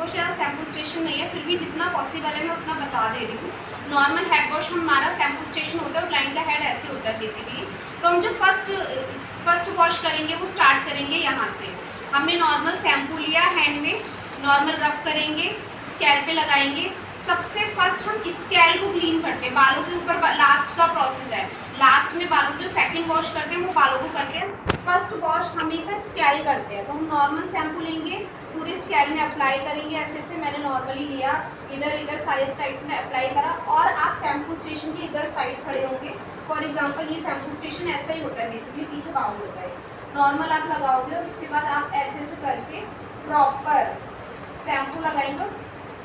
Wash या shampoo station नहीं है, फिर भी जितना पॉसिबल है मैं उतना बता दे रही हूँ। नॉर्मल हेड वॉश हमारा शैम्पू स्टेशन होता है और क्लाइंट का हेड ऐसे होता है बेसिकली। तो हम जो फर्स्ट वॉश करेंगे वो स्टार्ट करेंगे यहाँ से। हमने नॉर्मल शैम्पू लिया, हैंड में नॉर्मल रफ करेंगे, स्कैल्प पे लगाएंगे। सबसे फर्स्ट हम स्कैल्प को क्लीन करते हैं, बालों के ऊपर लास्ट का प्रोसेस है। लास्ट में बालों जो सेकंड वॉश करते हैं वो बालों को करते हैं। फर्स्ट वॉश हमेशा स्कैल्प करते हैं, तो हम नॉर्मल शैम्पू लेंगे, पूरे स्कैल्प में अप्लाई करेंगे। ऐसे ऐसे मैंने नॉर्मली लिया, इधर इधर सारे टाइप में अप्लाई करा। और आप शैम्पू स्टेशन के इधर साइड खड़े होंगे। फॉर एग्जाम्पल ये शैम्पू स्टेशन ऐसा ही होता है, बेसिकली पीछे बाउल होता है। नॉर्मल आप लगाओगे और उसके बाद आप ऐसे ऐसे करके प्रॉपर शैम्पू लगाएंगे।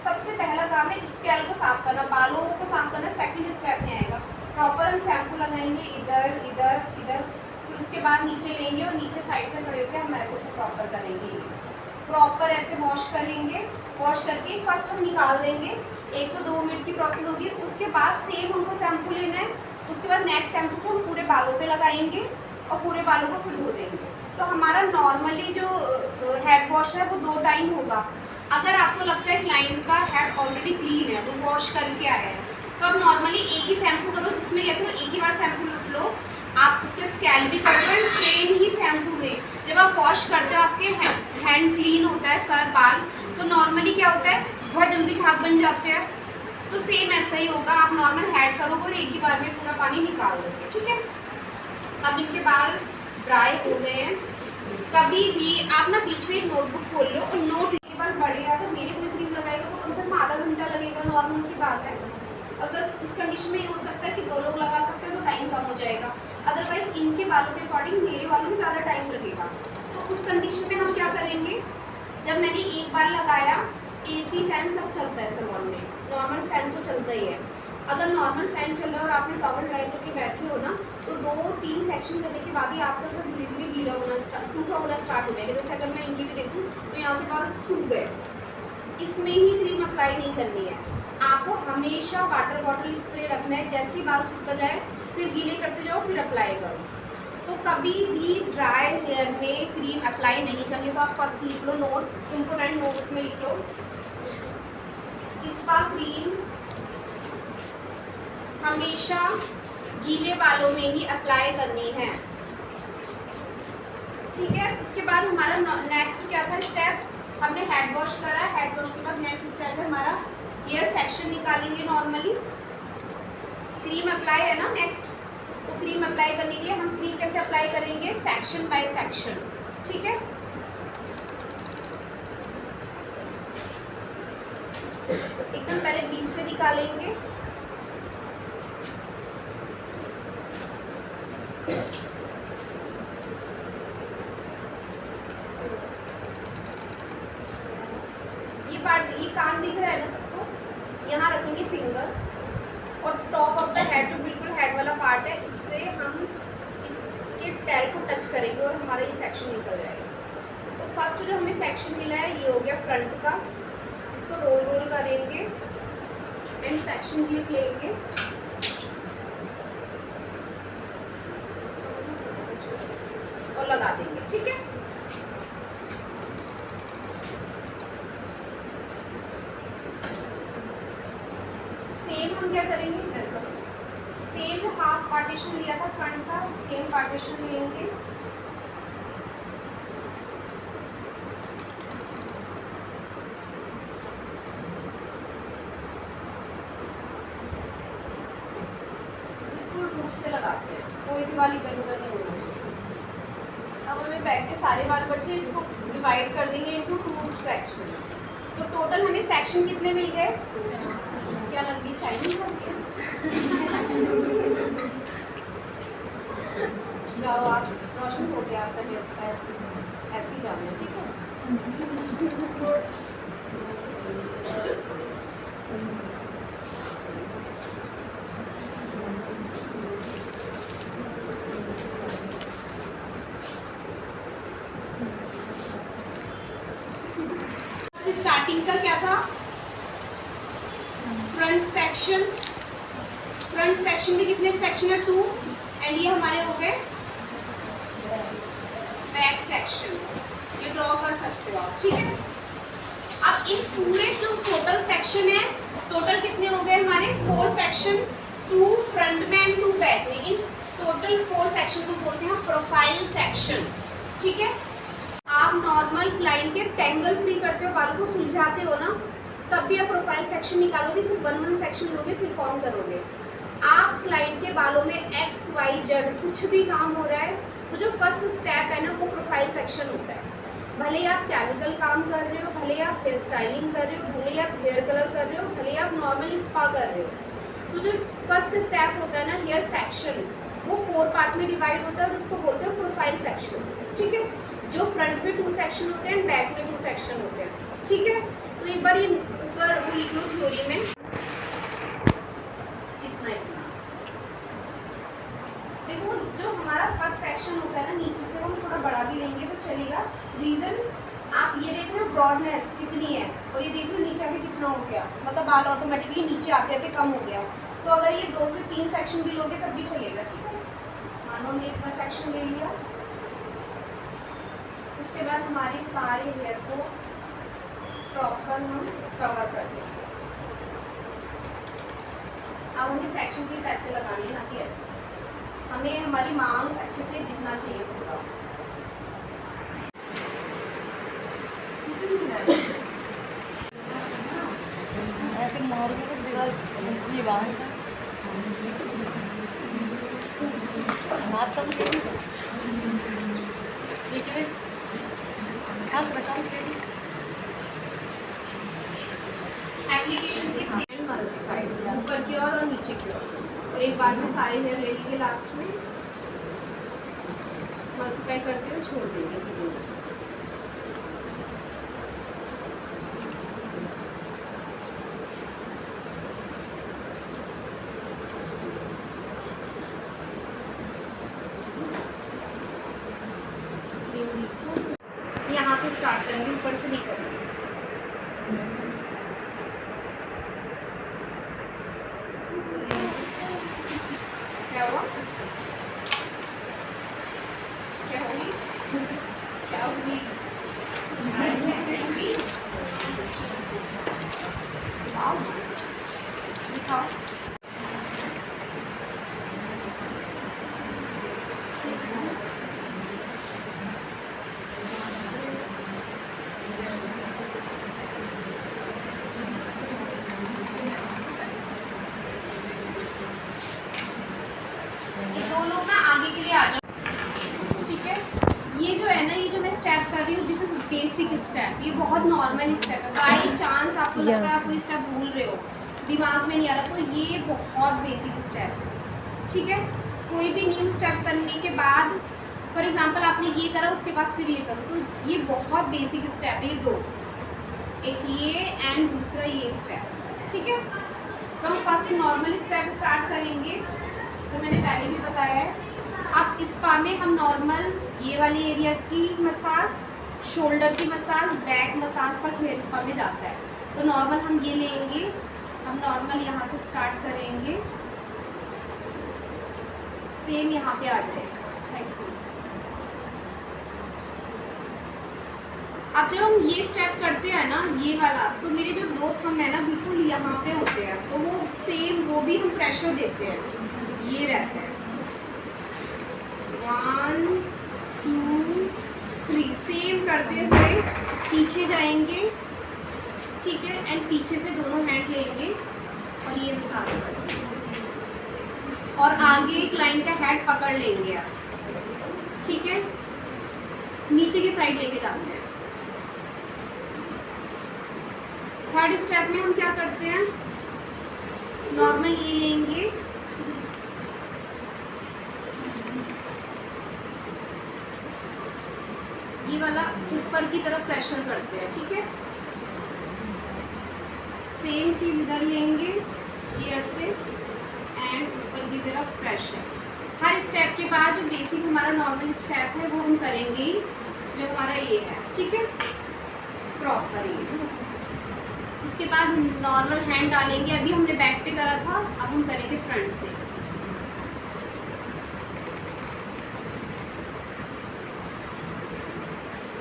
सबसे पहला काम है स्कैल्प को साफ करना, बालों को साफ करना सेकंड स्टेप में आएगा। प्रॉपर हम शैम्पू लगाएंगे इधर इधर इधर, फिर उसके बाद नीचे लेंगे और नीचे साइड से खड़े होकर हम ऐसे से प्रॉपर करेंगे। प्रॉपर ऐसे वॉश करेंगे, वॉश करके फर्स्ट हम निकाल देंगे। 1 से 2 मिनट की प्रोसेस होगी। उसके बाद सेम हमको शैम्पू लेना है। उसके बाद नेक्स्ट शैम्पू से हम पूरे बालों पे लगाएंगे और पूरे बालों को फिर धो देंगे। तो हमारा नॉर्मली जो हेड वॉश है वो 2 टाइम होगा। अगर आपको लगता है क्लाइंट का हेड ऑलरेडी क्लीन है, वो वॉश करके आया है, तो आप नॉर्मली एक ही शैम्पू करो, जिसमें क्या करो एक ही बार शैम्पू लो, आप उसके स्कैल्प भी कर दो। सेम ही शैम्पू में जब आप वॉश करते हो आपके हैंड क्लीन होता है, सर बाल, तो नॉर्मली क्या होता है बहुत जल्दी झाग बन जाते हैं। तो सेम ऐसा ही होगा, आप नॉर्मल हेड करोगे और एक ही बार में पूरा पानी निकाल दोगे। ठीक है, अब इनके बाल ड्राई हो गए हैं। कभी भी आप ना बीच में एक नोटबुक खोल लो और नोट के बाद बढ़ेगा। तो मेरे कोई क्रीम लगाएगा तो कम से कम आधा घंटा लगेगा, नॉर्मल सी बात है। अगर उस कंडीशन में ये हो सकता है कि 2 लोग लगा सकते हैं तो टाइम कम हो जाएगा। अदरवाइज इनके बालों के अकॉर्डिंग मेरे बालों में ज़्यादा टाइम लगेगा। तो उस कंडीशन में हम क्या करेंगे, जब मैंने एक बार लगाया, AC फैन सब चलता है सैलून में, नॉर्मल फैन तो चलता ही है। अगर नॉर्मल फैन चल रहा है और आपने टॉवल ड्राई करके बैठे हो ना, तो 2-3 सेक्शन करने के बाद ही आपका सब धीरे धीरे गीला होना सूखा होना स्टार्ट हो जाएगा। जैसे अगर मैं इनकी भी देखूँ तो यहाँ से बाल सूख गए। इसमें ही क्रीम अप्लाई नहीं करनी है, आपको हमेशा वाटर बॉटल स्प्रे रखना है। जैसे ही बाल सूखता जाए फिर गीले करते जाओ, फिर अप्लाई करो। तो कभी भी ड्राई हेयर में क्रीम अप्लाई नहीं करनी। तो आप फर्स्ट लिख लो नोट, इम्पोर्टेंट नोट में लिख लो, इस बार क्रीम हमेशा गीले बालों में ही अप्लाई करनी है। ठीक है, उसके बाद हमारा नेक्स्ट क्या था स्टेप, हमने हेड वॉश करा। हेड वॉश के बाद नेक्स्ट स्टेप है हमारा हेयर सेक्शन निकालेंगे। नॉर्मली क्रीम अप्लाई है ना नेक्स्ट, तो क्रीम अप्लाई करने के लिए हम क्रीम कैसे अप्लाई करेंगे, सेक्शन बाय सेक्शन। ठीक है, एकदम पहले बीच से निकालेंगे। ये पार्ट, ये कान दिख रहा है ना सबको, यहाँ रखेंगे फिंगर और टॉप ऑफ द हेड जो बिल्कुल हेड वाला पार्ट है, इससे हम इसके पैर को टच करेंगे और हमारा ये सेक्शन निकल जाएगा। तो फर्स्ट जो हमें सेक्शन मिला है ये हो गया फ्रंट का, इसको रोल रोल करेंगे एंड सेक्शन क्लिप लेंगे और लगा देंगे। ठीक है, सेम हम क्या करेंगे, इधर का सेम जो हाफ पार्टीशन लिया था फ्रंट का, सेम पार्टीशन लेंगे। बिल्कुल रूट से लगाते हैं, कोई भी वाली इधर उधर नहीं होना चाहिए। अब हमें बैठ के सारे बाल बचे, इसको डिवाइड कर देंगे इनटू 2 सेक्शन। तो टोटल हमें सेक्शन कितने मिल गए, क्या लग गई चाइनीज लग गया। जाओ आप, रोशन हो गया आपका हेयर स्पाइस, ऐसे ही जाना है। ठीक है, स्टार्टिंग का क्या था, फ्रंट सेक्शन। फ्रंट सेक्शन में कितने सेक्शन है, 2, एंड ये हमारे हो गए बैक सेक्शन। ये ड्रॉ कर सकते हो आप। ठीक है, अब इन पूरे जो टोटल सेक्शन है, टोटल कितने हो गए हमारे 4 सेक्शन, 2 फ्रंट में एंड 2 बैक में। इन टोटल 4 सेक्शन को बोलते हैं प्रोफाइल सेक्शन। ठीक है, आप नॉर्मल क्लाइंट के टेंगल फ्री करते हो, बालों को सुलझाते हो ना, तब भी आप प्रोफाइल सेक्शन निकालोगे, फिर 1-1 सेक्शन लोगे, फिर कौन करोगे। आप क्लाइंट के बालों में XYZ कुछ भी काम हो रहा है, तो जो फर्स्ट स्टेप है ना वो प्रोफाइल सेक्शन होता है। भले ही आप केमिकल काम कर रहे हो, भले ही आप हेयर स्टाइलिंग कर रहे हो, भले ही आप हेयर कलर कर रहे हो, भले ही आप नॉर्मल स्पा कर रहे हो, तो जो फर्स्ट स्टेप होता है ना हेयर सेक्शन, वो 4 पार्ट में डिवाइड होता है और उसको बोलते हैं प्रोफाइल सेक्शंस। ठीक है, जो फ्रंट में 2 सेक्शन होते हैं, बैक में 2 सेक्शन होते हैं। ठीक है, तो एक बार ये ऊपर वो लिख लो थ्योरी में, इतना इतना। देखो जो हमारा फर्स्ट सेक्शन होता है ना, नीचे से हम थोड़ा बड़ा भी लेंगे तो चलेगा। रीजन आप ये देख रहे हो ब्रॉडनेस कितनी है, और ये देख रहे हो नीचे आके कितना हो गया, मतलब बाल ऑटोमेटिकली नीचे आते आते कम हो गया। तो अगर ये 2 से 3 सेक्शन भी लोगे तब भी चलेगा। ठीक है, मानो हमने इतना सेक्शन ले लिया, उसके बाद हमारे सारे हेयर को प्रॉपर हम कवर कर देंगे। अब हमें सेक्शन के पैसे लगाने ना कि ऐसे, हमें हमारी मांग अच्छे से दिखना चाहिए पूरा। ऐसे मारूंगा तो दीवार ये बाहर का हाथ कम से ठीक है, हाथ बचाओ एप्लीकेशन के सेम मल्टीप्लाइड ऊपर की ओर और नीचे की ओर, और एक बार में सारे हेयर ले लेंगे, लास्ट में मल्टीप्लाई करते हुए छोड़ देंगे सीधे नीचे। यहाँ से स्टार्ट करेंगे, ऊपर से नहीं करेंगे। क्या हुआ, क्या हुई, क्या हुई, दिखाओ। दोनों ना आगे के लिए आ जाओ। ठीक है, ये जो है ना, ये जो मैं स्टेप कर रही हूँ, दिस इज बेसिक स्टेप, ये बहुत नॉर्मल स्टेप है। बाई चांस आपको लगता है आप कोई स्टेप भूल रहे हो, दिमाग में नहीं आ रहा, तो ये बहुत बेसिक स्टेप है। ठीक है, कोई भी न्यू स्टेप करने के बाद, फॉर एग्जांपल आपने ये करा, उसके बाद फिर ये करो, तो ये बहुत बेसिक स्टेप है। ये दो, एक ये एंड दूसरा ये स्टेप। ठीक है, तो हम फर्स्ट नॉर्मल स्टेप स्टार्ट करेंगे, तो मैंने पहले भी बताया है। अब स्पा में हम नॉर्मल ये वाली एरिया की मसाज, शोल्डर की मसाज, बैक मसाज तक हेयर स्पा में जाता है। तो नॉर्मल हम ये लेंगे, हम नॉर्मल यहाँ से स्टार्ट करेंगे, सेम यहाँ पे आ जाएगा। अब जब हम ये स्टेप करते हैं ना, ये वाला, तो मेरे जो 2 थंब है ना बिल्कुल यहाँ पे होते हैं, तो वो सेम, वो भी हम प्रेशर देते हैं, ये रहता है 1 2 3, सेम करते हुए पीछे जाएंगे। ठीक है, एंड पीछे से दोनों हैंड लेंगे और ये मसाज करेंगे, और आगे क्लाइंट का हेड पकड़ लेंगे आप। ठीक है, नीचे की साइड लेके जाते हैं। थर्ड स्टेप में हम क्या करते हैं, नॉर्मल ये लेंगे, ये वाला ऊपर की तरफ प्रेशर करते हैं। ठीक है, सेम चीज इधर लेंगे ईयर से एंड ऊपर की तरफ प्रेशर। हर स्टेप के बाद जो बेसिक हमारा नॉर्मल स्टेप है वो हम करेंगे, जो हमारा ये है। ठीक है, प्रॉपर ये, उसके बाद नॉर्मल हैंड डालेंगे। अभी हमने बैक पे करा था, अब हम करेंगे फ्रंट से।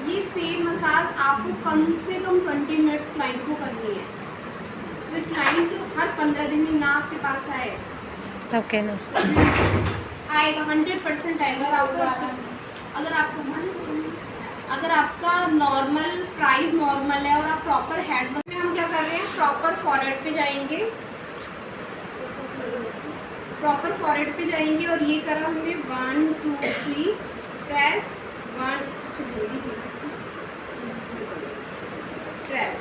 ये सेम मसाज आपको कम से कम 20 मिनट्स क्लाइंट को करनी है। फिर क्लाइंट हर 15 दिन में ना आपके पास आए, ओके ना। आएगा 100% आएगा। अगर आपका नॉर्मल प्राइस नॉर्मल है और आप प्रॉपर हेड में हम क्या कर रहे हैं, प्रॉपर फॉरहेड पे जाएंगे, प्रॉपर फॉरहेड पे जाएंगे और ये करा हमने 1 2 3 प्रेस 1 प्रेस।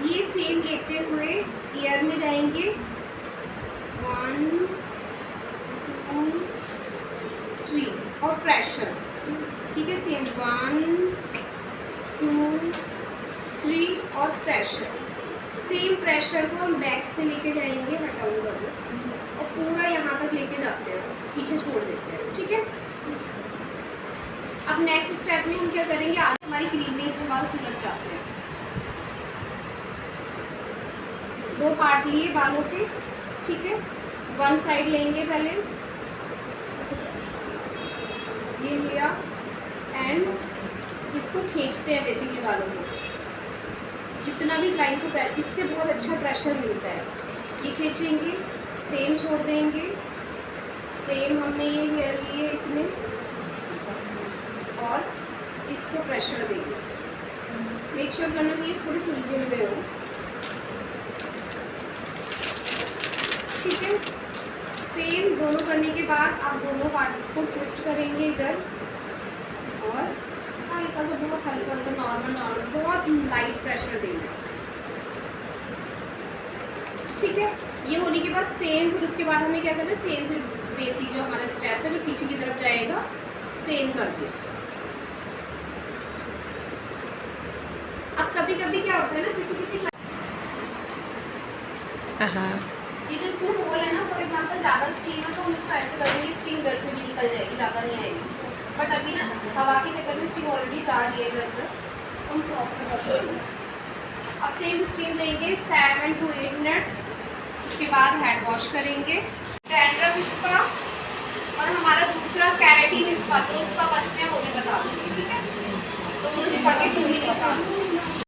ये सेम लेते हुए ईयर में जाएंगे 1 2 3 और प्रेशर, ठीक है, सेम 1 2 3 और प्रेशर। सेम प्रेशर को हम बैक से लेके जाएंगे, हटाऊंगा और पूरा यहाँ तक लेके जाते हैं, पीछे छोड़ देते हैं, ठीक है। अब नेक्स्ट स्टेप में हम क्या करेंगे, आज हमारी क्रीमेज के बाल सुलझ जाते हैं। 2 पार्ट लिए बालों के, ठीक है। 1 साइड लेंगे पहले, ये लिया एंड इसको खींचते हैं बेसिकली बालों को, जितना भी क्लाइंट को इससे बहुत अच्छा प्रेशर मिलता है। ये खींचेंगे, सेम छोड़ देंगे, सेम हमने ये हेयर लिए इतने और इसको प्रेशर देंगे। मेक श्योर करना कि ये थोड़े सुलझे हुए हो, ठीक है। सेम दोनों करने के बाद आप दोनों पार्ट को ट्विस्ट करेंगे इधर और हल्का सा, बहुत हल्का हल्का, नॉर्मल बहुत लाइट प्रेशर देंगे, ठीक है। ये होने के बाद सेम, फिर उसके बाद हमें क्या करना है, सेम फिर बेसिक जो हमारा स्टेप है, फिर पीछे की तरफ जाएगा, सेम करके। अब कभी कभी क्या होता है ना, किसी ये जो इसमें होल है ना, फॉर एग्जाम्पल ज़्यादा स्टीम है तो हम इसको ऐसे कर देंगे, स्टीम घर से भी निकल जाएगी, ज़्यादा नहीं आएगी। बट अभी ना हवा के चक्कर में स्टीम ऑलरेडी जा रही है इधर उधर, हम प्रॉपर कर देंगे। अब सेम स्टीम देंगे 7 to 8 मिनट, उसके बाद हैंड वॉश करेंगे। डैंड्रफ इसका